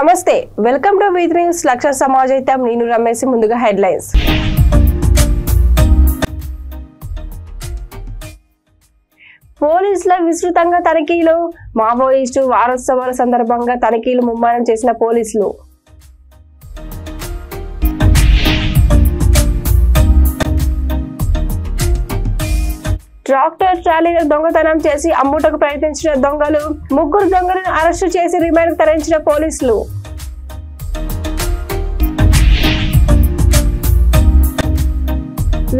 నమస్తే welcome to వి3 news లక్ష సమాజైతం నేను రమేష్ ముందుగా హెడ్లైన్స్ పోలీసుల విస్తృతంగా తనిఖీలు మావోయిస్టు వారోత్సవాల సందర్భంగా తనిఖీలు ముమ్మరం చేసిన పోలీసులు ట్రాక్టర్ ట్రాలీలో దొంగతనం చేసి అమ్ముటకు ప్రయత్నించిన దొంగలు ముగ్గురు దొంగలను అరెస్టు చేసి రిమాండ్కు తరలించిన పోలీసులు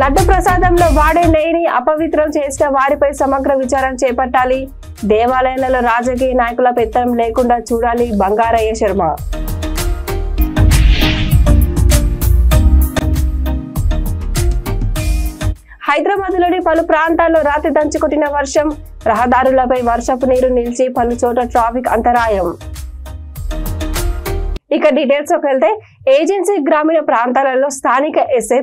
లడ్డు ప్రసాదంలో వాడే నెయ్యిని అపవిత్రం చేసిన వారిపై సమగ్ర విచారణ చేపట్టాలి దేవాలయాలలో రాజకీయ నాయకుల పెత్తనం లేకుండా చూడాలి బంగారయ్య శర్మ హైదరాబాద్ లోని పలు ప్రాంతాల్లో రాత్రి దంచుకొట్టిన వర్షం రహదారులపై వర్షపు నీరు నిలిచి పలు చోట్ల ట్రాఫిక్ అంతరాయం ఇక డీటెయిల్స్ లోకి వెళ్తే ఏజెన్సీ గ్రామీణ ప్రాంతాలలో స్థానిక ఎస్ఐ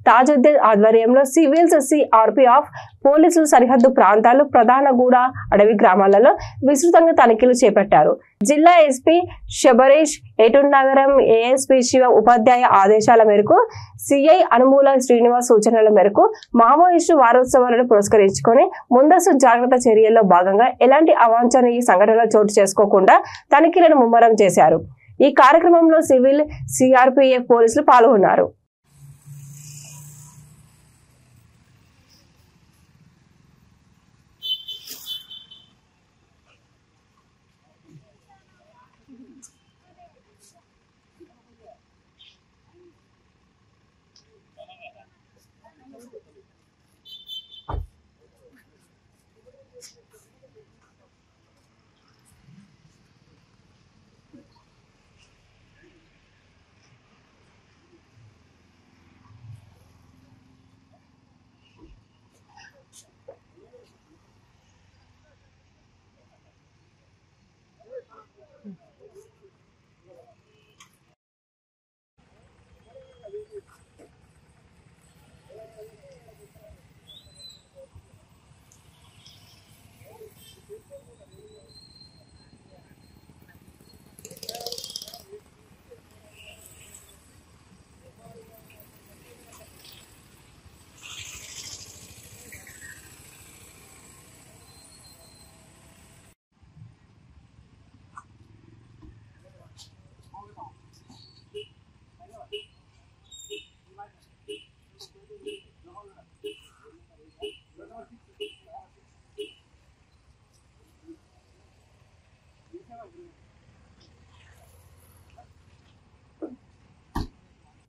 తాజుద్దీన్ ఆధ్వర్యంలో సివిల్స్ సిఆర్పీఎఫ్ పోలీసులు సరిహద్దు ప్రాంతాలు ప్రధాన గూడ అడవి గ్రామాలలో విస్తృతంగా తనిఖీలు చేపట్టారు. జిల్లా ఎస్పీ శబరీష్ ఏటూరు నగరం ఏఎస్పీ శివ ఉపాధ్యాయ ఆదేశాల మేరకు సిఐ అనుమూల శ్రీనివాస్ సూచనల మేరకు మావోయిస్టు వారోత్సవాలను పురస్కరించుకొని ముందస్తు జాగ్రత్త చర్యల్లో భాగంగా ఎలాంటి అవాంఛనీయ సంఘటనలు చోటు చేసుకోకుండా తనిఖీలను ముమ్మరం చేశారు. ఈ కార్యక్రమంలో సివిల్ సిఆర్పీఎఫ్ పోలీసులు పాల్గొన్నారు.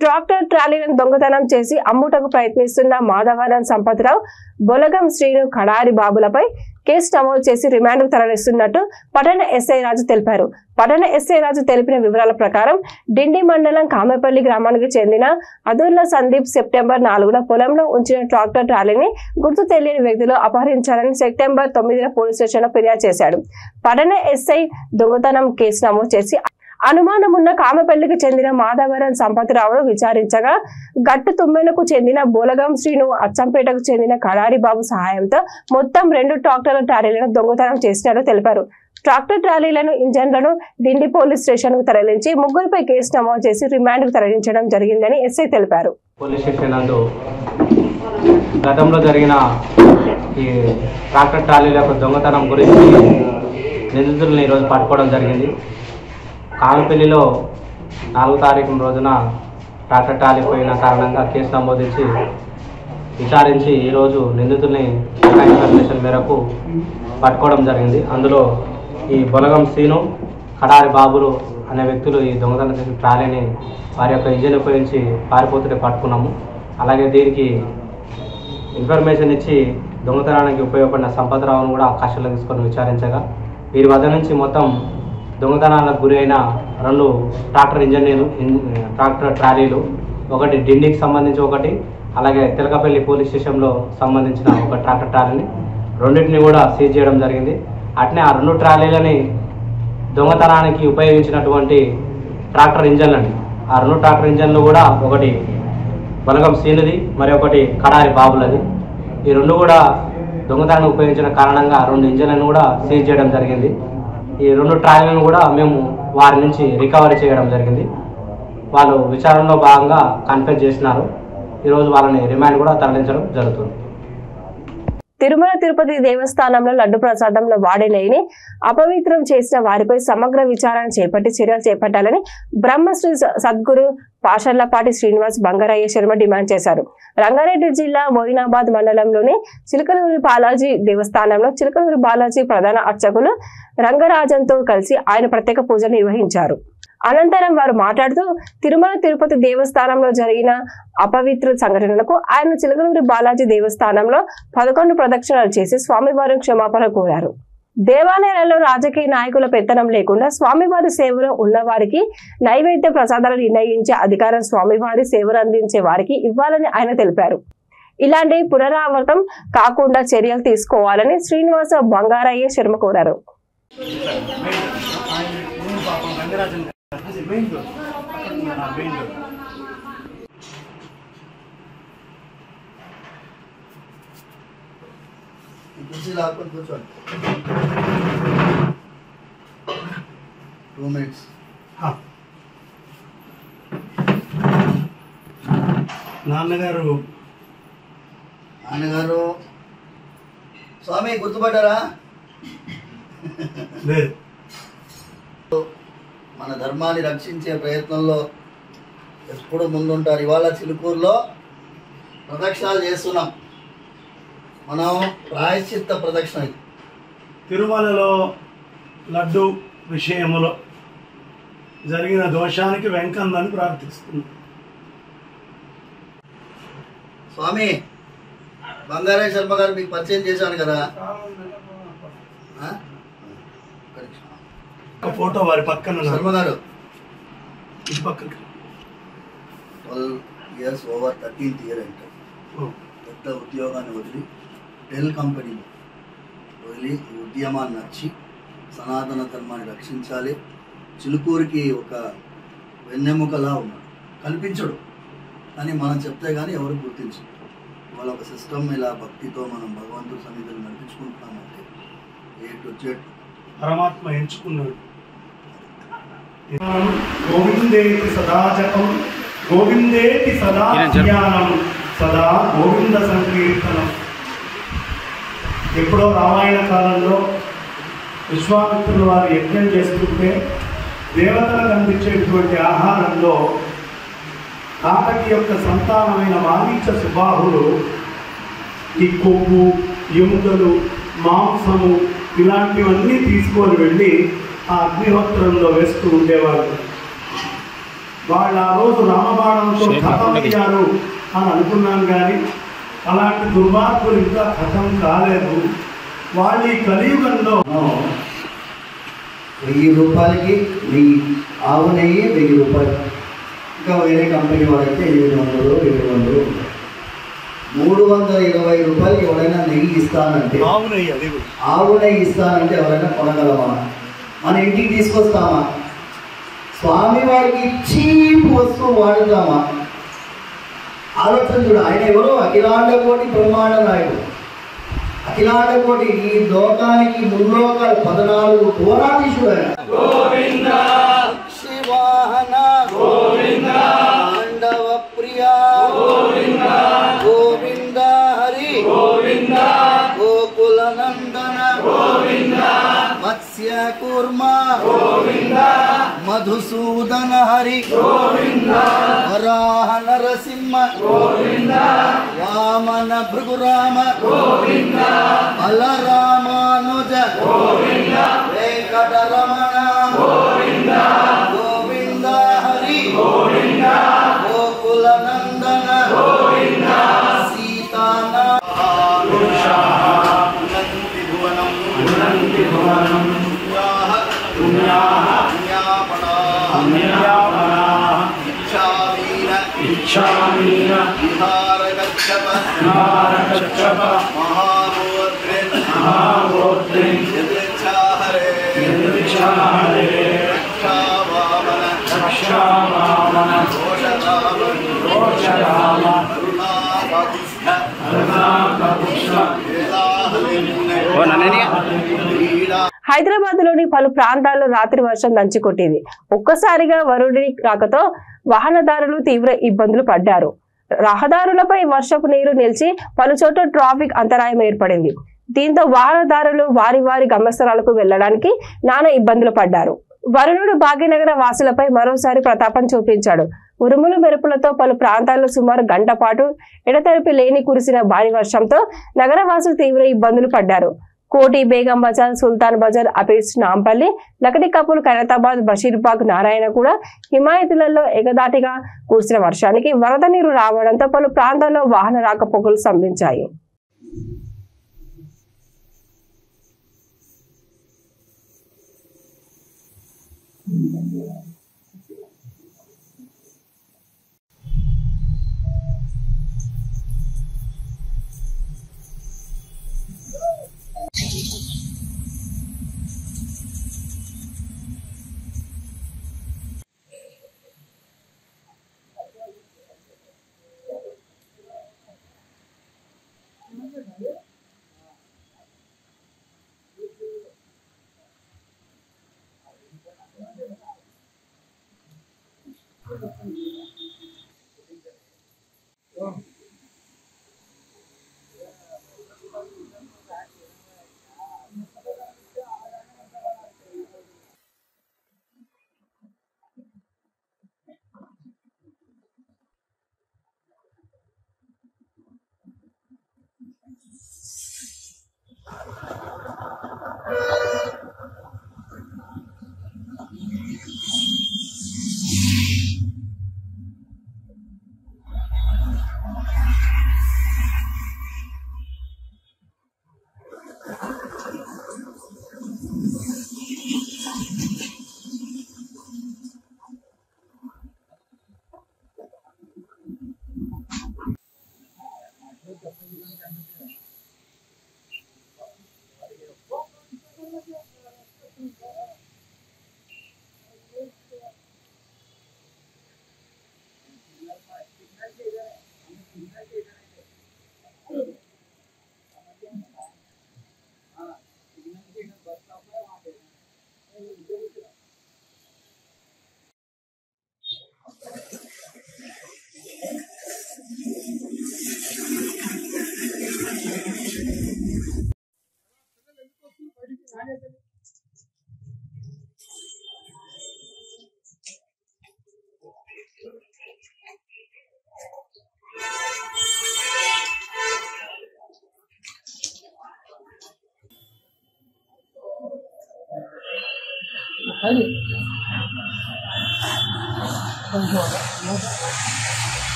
ట్రాక్టర్ ట్రాలీలను దొంగతనం చేసి అమ్ముటకు ప్రయత్నిస్తున్న మాధవరం సంపత్రావు బొలగం శ్రీను కడారి బాబులపై కేసు నమోదు చేసి రిమాండ్కు తరలిస్తున్నట్టు పట్టణ ఎస్ఐ రాజు తెలిపారు. పట్టణ ఎస్ఐ రాజు తెలిపిన వివరాల ప్రకారం డిండి మండలం కామెపల్లి గ్రామానికి చెందిన అదుర్ల సందీప్ సెప్టెంబర్ 4న పొలంలో ఉంచిన ట్రాక్టర్ ట్రాలీని గుర్తు తెలియని వ్యక్తులు అపహరించారని సెప్టెంబర్ 9న పోలీస్ స్టేషన్లో ఫిర్యాదు చేశాడు. పట్టణ ఎస్ఐ దొంగతనం కేసు నమోదు చేసి అనుమానమున్న కామెపల్లికి చెందిన మాధవరం సంపత్రావును విచారించగా గట్టు తుమ్మెనకు చెందిన బోలగం శ్రీను అచ్చంపేటకు చెందిన కడారి బాబు సహాయంతో మొత్తం 2 ట్రాక్టర్ల ట్రాలీలను దొంగతనం చేసినట్లు తెలిపారు. ట్రాక్టర్ ట్రాలీలను ఇంజన్లను డిండి పోలీస్ స్టేషన్ కు తరలించి ముగ్గురిపై కేసు నమోదు చేసి రిమాండ్ కు తరలించడం జరిగిందని ఎస్ఐ తెలిపారు. పోలీస్ స్టేషన్ నందు గతంలో జరిగిన ఈ ట్రాక్టర్ ట్రాలీలకు దొంగతనం గురించి నిందితులను ఈరోజు పట్టుకోవడం జరిగింది. కామెపల్లిలో 4వ తారీఖు రోజున ట్రాక్టర్ ట్రాలీ పోయిన కారణంగా కేసు నమోదించి విచారించి ఈరోజు నిందితుల్ని ఇన్ఫర్మేషన్ మేరకు పట్టుకోవడం జరిగింది. అందులో ఈ బొలగం సీను కడారి బాబులు అనే వ్యక్తులు ఈ దొంగతనం చేసిన ట్రాలీని వారి యొక్క ఇంజిన్ ఉపయోగించి పారిపోతుంటే పట్టుకున్నాము. అలాగే దీనికి ఇన్ఫర్మేషన్ ఇచ్చి దొంగతనానికి ఉపయోగపడిన సంపత్రావును కూడా కస్టడీలో తీసుకొని విచారించగా వీరి వద్ద నుంచి మొత్తం దొంగతనాలకు గురి అయిన 2 ట్రాక్టర్ ట్రాలీలు, ఒకటి డిండికి సంబంధించి ఒకటి, అలాగే తిలకపల్లి పోలీస్ స్టేషన్లో సంబంధించిన ఒక ట్రాక్టర్ ట్రాలీని రెండింటిని కూడా సీజ్ చేయడం జరిగింది. అట్నే ఆ 2 ట్రాలీలని దొంగతనానికి ఉపయోగించినటువంటి ట్రాక్టర్ ఇంజన్లని ఆ 2 ట్రాక్టర్ ఇంజన్లు కూడా ఒకటి బలగం సీనుది మరి ఒకటి కడారి బాబులది. ఈ 2 కూడా దొంగతనానికి ఉపయోగించిన కారణంగా 2 ఇంజన్లను కూడా సీజ్ చేయడం జరిగింది. ఈ 2 ట్రాలీలను కూడా మేము వారి నుంచి రికవరీ చేయడం జరిగింది. వాళ్ళు విచారణలో భాగంగా కన్ఫెస్ చేసినారు. ఈరోజు వాళ్ళని రిమాండ్ కూడా తరలించడం జరుగుతుంది. తిరుమల తిరుపతి దేవస్థానంలో లడ్డు ప్రసాదంలో వాడే నెయ్యిని అపవిత్రం చేసిన వారిపై సమగ్ర విచారణ చేపట్టి చర్యలు చేపట్టాలని బ్రహ్మశ్రీ సద్గురు పాషర్లపాటి శ్రీనివాస్ బంగారయ్య శర్మ డిమాండ్ చేశారు. రంగారెడ్డి జిల్లా మొయినాబాద్ మండలంలోని చిలకలూరి బాలాజీ దేవస్థానంలో చిలకలూరి బాలాజీ ప్రధాన అర్చకులు రంగరాజన్తో కలిసి ఆయన ప్రత్యేక పూజలు నిర్వహించారు. అనంతరం వారు మాట్లాడుతూ తిరుమల తిరుపతి దేవస్థానంలో జరిగిన అపవిత్ర సంఘటనలకు ఆయన చిలకలూరి బాలాజీ దేవస్థానంలో 11 ప్రదక్షిణలు చేసి స్వామివారి క్షమాపణ కోరారు. దేవాలయాలలో రాజకీయ నాయకుల పెత్తనం లేకుండా స్వామివారి సేవలో ఉన్నవారికి నైవేద్య ప్రసాదాలు నిర్ణయించే అధికారం స్వామివారి సేవలు అందించే వారికి ఇవ్వాలని ఆయన తెలిపారు. ఇలాంటి పునరావృతం కాకుండా చర్యలు తీసుకోవాలని శ్రీనివాస బంగారయ్య శర్మ కోరారు. నాన్నగారు స్వామి గుర్తుపడ్డారా? లేదు. మన ధర్మాన్ని రక్షించే ప్రయత్నంలో ఎప్పుడు ముందుంటారు. ఇవాళ చిలుకూరులో ప్రదక్షిణాలు చేస్తున్నాం. మనం ప్రాయశ్చిత్త ప్రదక్షిణ. తిరుమలలో లడ్డు విషయంలో జరిగిన దోషానికి వెంకన్నని ప్రార్థిస్తుంది. స్వామి బంగారయ్య శర్మ గారు మీకు పరిచయం చేశాను కదా. ఫోటో వారి పక్కన శర్మ గారు ఇటు పక్కన 12 years ఓవర్ 13th year అంటారు. పెద్ద ఉద్యోగాన్ని వదిలి డెల్ కంపెనీలో వదిలి ఈ ఉద్యమాన్ని నచ్చి సనాతన ధర్మాన్ని రక్షించాలి. చిలుకూరికి ఒక వెన్నెముకలా ఉన్నాడు. కల్పించడు కానీ మనం చెప్తే కానీ ఎవరు గుర్తించరు. ఇవాళ ఒక సిస్టమ్ ఇలా భక్తితో మనం భగవంతుడి సన్నిధిని నడిపించుకుంటున్నామంటే ఏటు పరమాత్మ ఎంచుకున్నాడు. గోవిందేతి సదా జపం గోవిందేతి సదా ధ్యానం సదా గోవింద సంకీర్తనం. ఎప్పుడో రామాయణ కాలంలో విశ్వామిత్రులు వారు యజ్ఞం చేస్తుంటే దేవతలకు అందించేటువంటి ఆహారంలో కాకటి యొక్క సంతానమైన మారీచ సుబాహులు ఈ కొవ్వు, ఎముకలు, మాంసము ఇలాంటివన్నీ తీసుకొని వెళ్ళి ఆ అగ్నిహోత్రంలో వేస్తూ ఉండేవాళ్ళు. వాళ్ళు ఆ రోజు రామబాణంతో ఖతమయ్యారు అని అనుకున్నాను కానీ అలాంటి దుర్మార్గులు ఇంకా ఖతం కాలేదు. వాళ్ళు ఈ కలియుగంలో 1000 రూపాయలకి ఆవు నెయ్యి 1000 రూపాయలు. ఇంకా వేరే కంపెనీ వాడైతే 800 700 320 రూపాయలకి ఎవరైనా నెయ్యి ఇస్తానంటే ఆవు నెయ్యి ఇస్తానంటే ఎవరైనా కొనగలమా? మన ఇంటికి తీసుకొస్తామా? స్వామివారికి చీప్ వస్తువు వాడుతామా? ఆలోచన చూడు. ఆయన ఎవరో అఖిలాండ కోటి బ్రహ్మాండ నాయుడు. అఖిలాండ కోటి ఈ లోకానికి ముల్లోకాలు 14 కోణాధీశుడు ఆయన. శివాహన గోవింద పాండవ ప్రియ గోవింద గోవింద హరి గోవింద గోకుల నందన గోవింద మత్స్య కూర్మ గోవింద మధుసూదన హరి గోవింద వరాహ నరసింహ గోవింద వామన భృగురామ గోవింద బలరామానుజ గోవింద వెంకటరమణ గోవింద గోవింద హరి గోవింద గోకుల నందన గోవింద సీతానా హైదరాబాద్ లోని పలు ప్రాంతాల్లో రాత్రి వర్షం దంచుకొట్టింది. ఒక్కసారిగా వరుడి రాకతో వాహనదారులు తీవ్ర ఇబ్బందులు పడ్డారు. రహదారులపై వర్షపు నీరు నిలిచి పలు చోట్ల ట్రాఫిక్ అంతరాయం ఏర్పడింది. దీంతో వాహనదారులు వారి గమ్యస్థలాలకు వెళ్లడానికి నానా ఇబ్బందులు పడ్డారు. వరుణుడు భాగ్యనగర వాసులపై మరోసారి ప్రతాపం చూపించాడు. ఉరుములు మెరుపులతో పలు ప్రాంతాల్లో సుమారు గంట పాటు ఎడతెరిపి లేని కురిసిన భారీ వర్షంతో నగరవాసులు తీవ్ర ఇబ్బందులు పడ్డారు. కోటి, బేగం బజార్, సుల్తాన్ బజార్, అపీర్స్, నాంపల్లి, లకడి కపూర్, ఖైరతాబాద్, బషీర్బాగ్, నారాయణగూడ, హిమాయతులలో ఎగదాటిగా కురిసిన వర్షానికి వరద నీరు రావడంతో పలు ప్రాంతాల్లో వాహన రాకపోకలు స్తంభించాయి.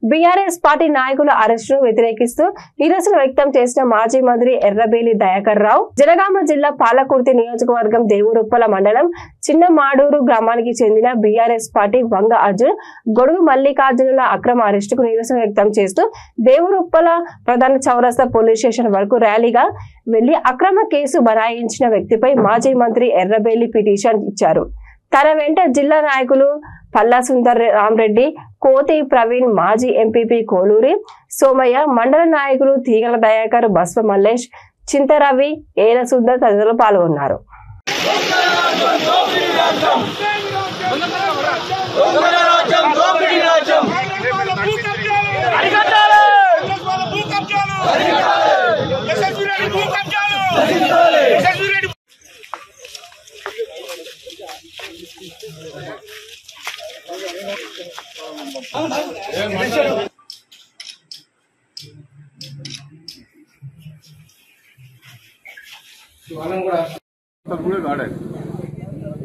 బీఆర్ఎస్ పార్టీ నాయకుల అరెస్టును వ్యతిరేకిస్తూ నిరసన వ్యక్తం చేసిన మాజీ మంత్రి ఎర్రబెల్లి దయాకర్ రావు జనగామ జిల్లా పాలకుర్తి నియోజకవర్గం దేవురుప్పల మండలం చిన్న మాడూరు గ్రామానికి చెందిన బీఆర్ఎస్ పార్టీ వంగ అర్జున్, గొడుగు మల్లికార్జునుల అక్రమ అరెస్టుకు నిరసన వ్యక్తం చేస్తూ దేవురుప్పల ప్రధాన చౌరస్తా పోలీస్ స్టేషన్ వరకు ర్యాలీగా వెళ్లి అక్రమ కేసు బనాయించిన వ్యక్తిపై మాజీ మంత్రి ఎర్రబెల్లి పిటిషన్ ఇచ్చారు. తన వెంట జిల్లా నాయకులు పల్లా సుందర్ రామరెడ్డి, కోతి ప్రవీణ్, మాజీ ఎంపీపీ కోలూరి సోమయ్య, మండల నాయకులు తీగల దయాకర్, బస్వ మల్లేష్, చింతరవి, ఏల సుందర్ తదితరులు పాల్గొన్నారు.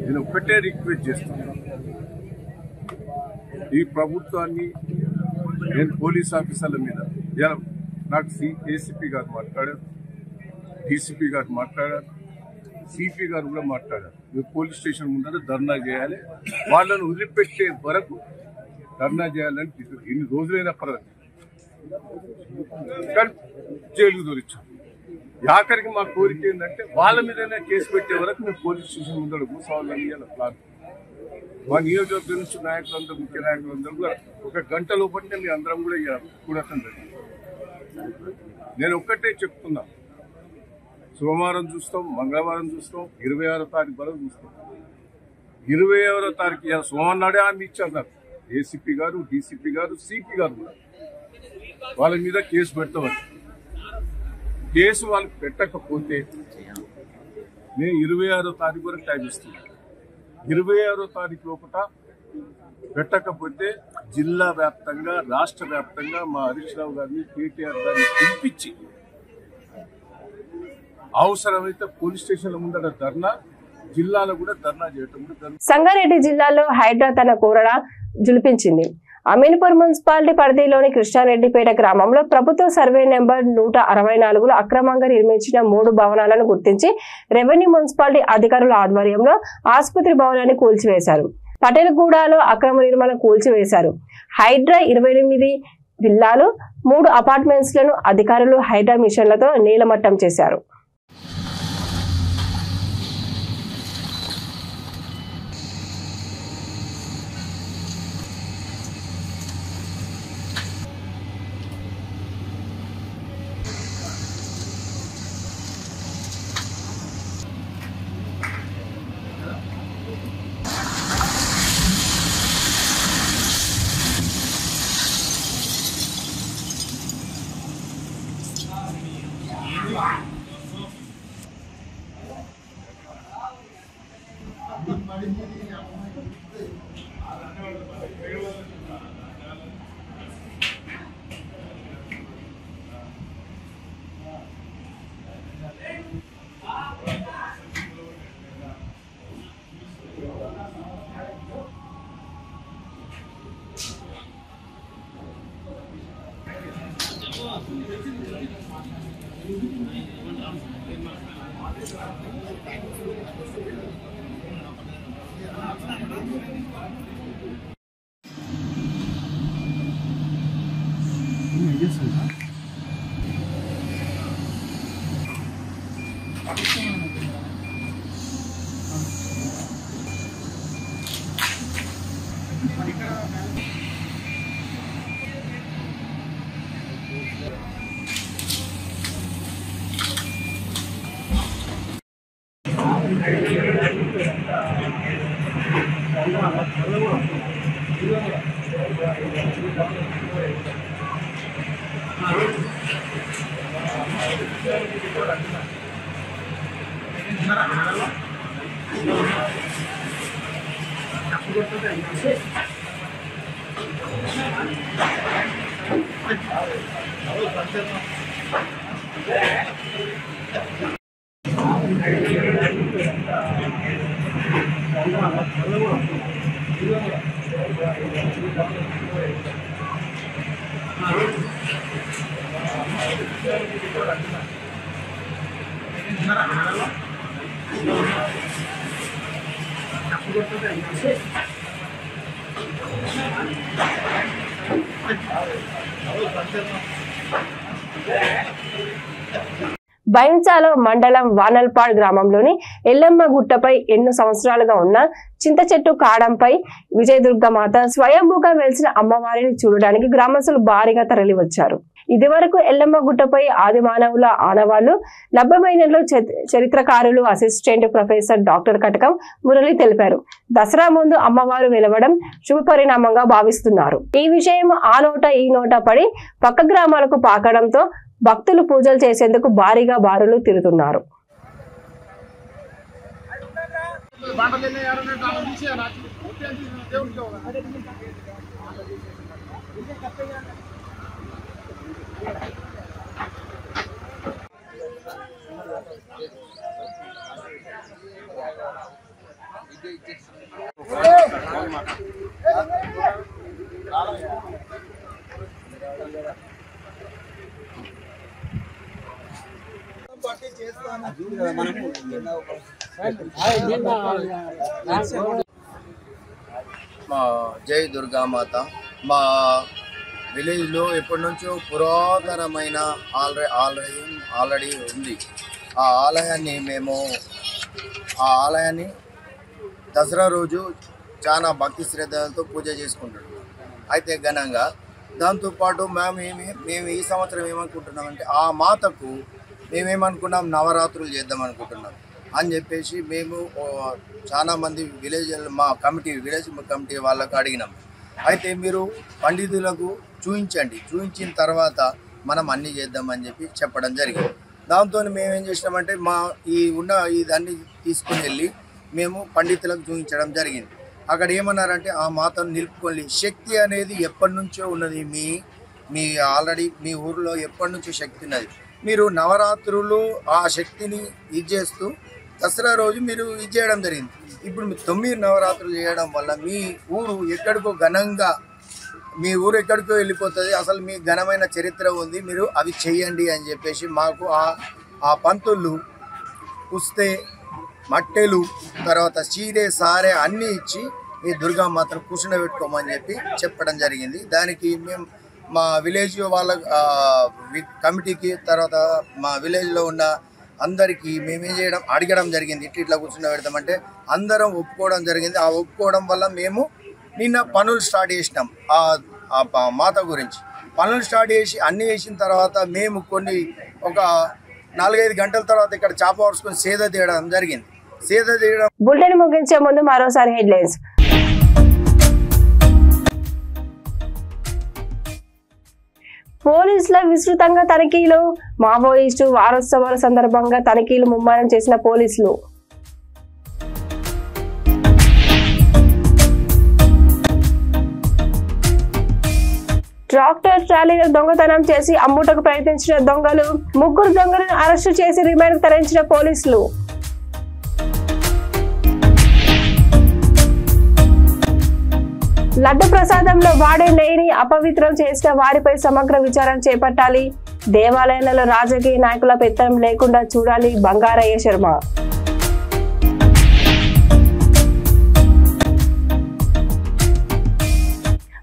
నేను ఒక్కటే రిక్వెస్ట్ చేస్తున్నాను, ఈ ప్రభుత్వాన్ని నేను పోలీస్ ఆఫీసర్ల మీద నాకు ఏసీపీ గారు మాట్లాడారు, డీసీపీ గారు మాట్లాడారు, సిపి గారు కూడా మాట్లాడారు. మీరు పోలీస్ స్టేషన్ ముందర ధర్నా చేయాలి, వాళ్ళను వదిలిపెట్టే వరకు ధర్నా చేయాలని ఎన్ని రోజులైనా పర్వాలేదు, కానీ జైలుకు దొరికాం. ఆఖరికి మా కోరిక ఏంటంటే వాళ్ళ మీదనే కేసు పెట్టే వరకు మేము పోలీస్ స్టేషన్ ముందర కూర్చోవాలని ప్లాన్. మా నియోజకవర్గం నుంచి నాయకులందరూ, ముఖ్య నాయకులందరూ కూడా ఒక గంట లోపలనే మీ అందరం కూడా కూడటం జరిగింది. నేను ఒక్కటే చెప్తున్నా, సోమవారం చూస్తాం, మంగళవారం చూస్తాం, 26వ తారీఖు వరకు చూస్తాం. 26వ తారీఖు సోమవారం నాడే హామీ ఇచ్చారు నాకు ఏసీపీ గారు, డీసీపీ గారు, సిపి గారు కూడా వాళ్ళ మీద కేసు పెడతామని. కేసు వాళ్ళకి పెట్టకపోతే నేను 26వ తారీఖు వరకు టైం ఇస్తున్నాను. 26వ తారీఖు లోపల పెట్టకపోతే జిల్లా వ్యాప్తంగా, రాష్ట్ర వ్యాప్తంగా మా హరీష్ రావు గారిని, కేటీఆర్ గారిని పిలిపించి అవసరమైతే పోలీస్ స్టేషన్ల ముందర ధర్నా, జిల్లాలో కూడా ధర్నా చేయటం. సంగారెడ్డి జిల్లాలో హైడ్రా తన కూరడ జులిపించింది. అమీన్పూర్ మున్సిపాలిటీ పరిధిలోని కృష్ణారెడ్డిపేట గ్రామంలో ప్రభుత్వ సర్వే నెంబర్ 164లో అక్రమంగా నిర్మించిన 3 భవనాలను గుర్తించి రెవెన్యూ మున్సిపాలిటీ అధికారుల ఆధ్వర్యంలో ఆసుపత్రి భవనాన్ని కూల్చివేశారు. పటేల్గూడలో అక్రమ నిర్మాణం కూల్చివేశారు. హైడ్రా 28 విల్లాలు, 3 అపార్ట్మెంట్స్లను అధికారులు హైడ్రా మిషన్లతో నీలమట్టం చేశారు. బైంచాలో మండలం వానల్పాడ్ గ్రామంలోని ఎల్లమ్మ గుట్టపై ఎన్నో సంవత్సరాలుగా ఉన్న చింత చెట్టు కాడంపై విజయదుర్గమాత స్వయంభూగా వెలిసిన అమ్మవారిని చూడడానికి గ్రామస్తులు భారీగా తరలి వచ్చారు. ఇదివరకు ఎల్లమ్మ గుట్టపై ఆది మానవుల ఆనవాళ్లు లభ్యమైనట్లు చరిత్రకారులు అసిస్టెంట్ ప్రొఫెసర్ డాక్టర్ కటకం మురళి తెలిపారు. దసరా ముందు అమ్మవారు వెలవడం శుభపరిణామంగా భావిస్తున్నారు. ఈ విషయం ఆ నోట ఈ నోట పడి పక్క గ్రామాలకు పాకడంతో భక్తులు పూజలు చేసేందుకు భారీగా బారులు తిరుగుతున్నారు. జై దుర్గామాత. మా విలేజ్లో ఎప్పటి నుంచో పురాతనమైన ఆల్రెడీ ఉంది. ఆ ఆలయాన్ని దసరా రోజు చాలా భక్తి శ్రద్ధలతో పూజ చేసుకుంటున్నాం. అయితే ఘనంగా దాంతోపాటు మేము ఈ సంవత్సరం ఏమనుకుంటున్నామంటే ఆ మాతకు మేమేమనుకున్నాం నవరాత్రులు చేద్దాం అనుకుంటున్నాం అని చెప్పేసి మేము చాలా మంది విలేజ్ కమిటీ వాళ్ళకు అడిగినాం. అయితే మీరు పండితులకు చూపించిన తర్వాత మనం అన్నీ చేద్దామని చెప్పి చెప్పడం జరిగింది. దాంతో మేమేం చేసినామంటే ఇదన్నీ తీసుకుని వెళ్ళి మేము పండితులకు చూపించడం జరిగింది. అక్కడ ఏమన్నారంటే ఆ మాతను నిలుపుకొని శక్తి అనేది ఎప్పటి నుంచో ఉన్నది, ఆల్రెడీ మీ ఊరిలో ఎప్పటి నుంచో శక్తి ఉన్నది. మీరు నవరాత్రులు ఆ శక్తిని చేస్తూ దసరా రోజు మీరు చేయడం జరిగింది. ఇప్పుడు 9 నవరాత్రులు చేయడం వల్ల మీ ఊరు ఎక్కడికో వెళ్ళిపోతుంది. అసలు మీ ఘనమైన చరిత్ర ఉంది, మీరు అవి చెయ్యండి అని చెప్పేసి మాకు ఆ పంతులు పుస్తే మట్టెలు తర్వాత చీరే సారే అన్నీ ఇచ్చి ఈ దుర్గామాతను కూర్చుండబెట్టుకోమని చెప్పడం జరిగింది. దానికి మేము మా విలేజ్ వాళ్ళ కమిటీకి తర్వాత మా విలేజ్లో ఉన్న అందరికీ మేమేం అడగడం జరిగింది. ఇట్లా కూర్చుండబెడతామంటే అందరం ఒప్పుకోవడం జరిగింది. ఆ ఒప్పుకోవడం వల్ల మేము నిన్న పనులు స్టార్ట్ చేసినాం. ఆ మాత గురించి పనులు స్టార్ట్ చేసి అన్నీ చేసిన తర్వాత మేము ఒక 4-5 గంటల తర్వాత ఇక్కడ చాప వరుసుకొని సేద తీయడం జరిగింది. బులెటిన్ ముగించే ముందు మరోసారి హెడ్లైన్స్. పోలీసుల విస్తృతంగా తనిఖీలు. మావోయిస్టు వారోత్సవాల సందర్భంగా తనిఖీలు ముమ్మరం చేసిన పోలీసులు. ట్రాక్టర్ ట్రాలీలో దొంగతనం చేసి అమ్ముటకు ప్రయత్నించిన దొంగలు. 3 దొంగలను అరెస్టు చేసి రిమాండ్కు తరలించిన పోలీసులు. లడ్డు ప్రసాదంలో వాడే నెయ్యిని అపవిత్రం చేసిన వారిపై సమగ్ర విచారణ చేపట్టాలి. దేవాలయాలలో రాజకీయ నాయకుల పెత్తనం లేకుండా చూడాలి. బంగారయ్య శర్మ.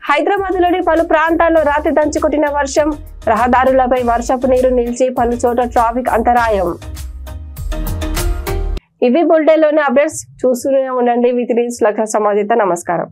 హైదరాబాద్లోని పలు ప్రాంతాల్లో రాత్రి దంచుకొట్టిన వర్షం. రహదారులపై వర్షపు నీరు నిలిచి పలు చోట్ల ట్రాఫిక్ అంతరాయం. ఇవి బులెటిన్లోని అప్డేట్స్. చూస్తూనే ఉండండి విత్ న్యూస్. లక్ష్య సమాజిత. నమస్కారం.